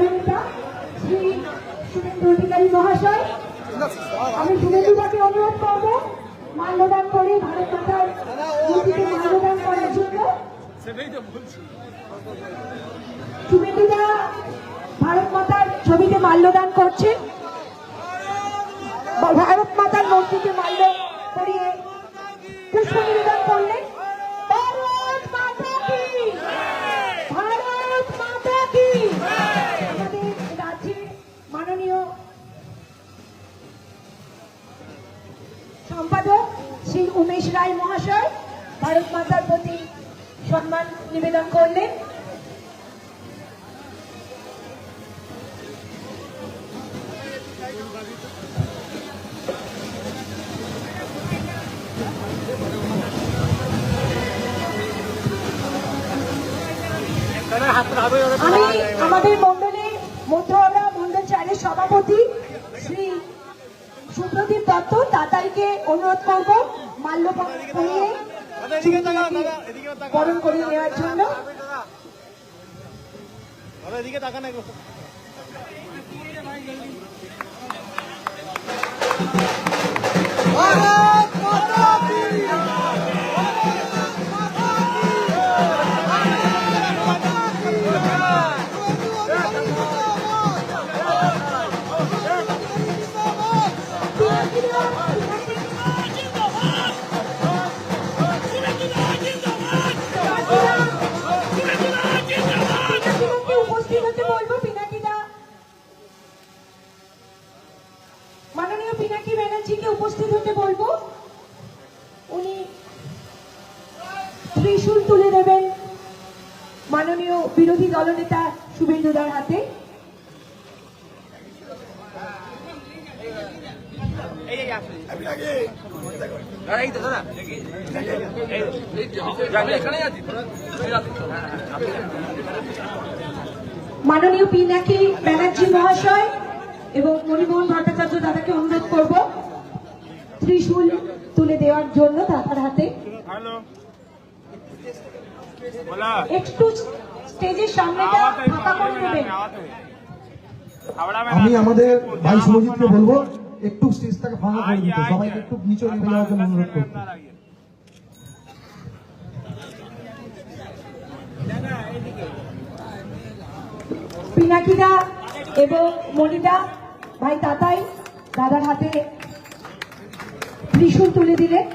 দলনেতা শ্রী শুভেন্দু অধিকারী মহাশয়, আমি শুভেন্দুদাকে অনুরোধ করব মাল্যদান করে ভারত মাতার মূর্তিতে মাল্যদান করার জন্য। শুভেন্দুদা ভারত মাতার ছবিতে মাল্যদান করছে, ভারত মাতার মূর্তিতে মাল্য পরিয়ে পুষ্প নিবেদন করলেন। ভারত মাতা কি, ভারত মাতা কি। আমাদের রাজ্যে মাননীয় সম্পাদক শ্রী উমেশ রায় মহাশয় ভারত মাতার প্রতি সম্মান নিবেদন করলেন। আমি আমাদের মন্ডলের মধ্যহাওড়া মন্ডল চারের সভাপতি শ্রী সুপ্রদীপ দত্ত তাতাইকে অনুরোধ করব মাল্য পরিয়ে বরণ করিয়ে নেওয়ার জন্য। মাননীয় পিনাকি ব্যানার্জিকে উপস্থিত হতে বলবো। উনি ত্রিশূল তুলে দেবেন মাননীয় বিরোধী দলনেতা শুভেন্দুদার হাতে। মাননীয় পিনাকি ব্যানার্জি মহাশয় এবং মণিমোহন ভট্টাচার্য দাদাকে অনুরোধ করব ত্রিশূল তুলে দেওয়ার জন্য দাদার হাতে। একটু স্টেজের সামনেটা ফাঁকা করে দেবেন। আমি আমাদের ভাই শুভজিৎকে বলবো একটু স্টেজটাকে ফাঁকা করে দিতে, সবাইকে একটু নিচে নেমে যাওয়ার জন্য অনুরোধ করবো। পিনাকিদা এবং মণিদা ভাই তাতাই দাদার হাতে ত্রিশূল তুলে দিলেন।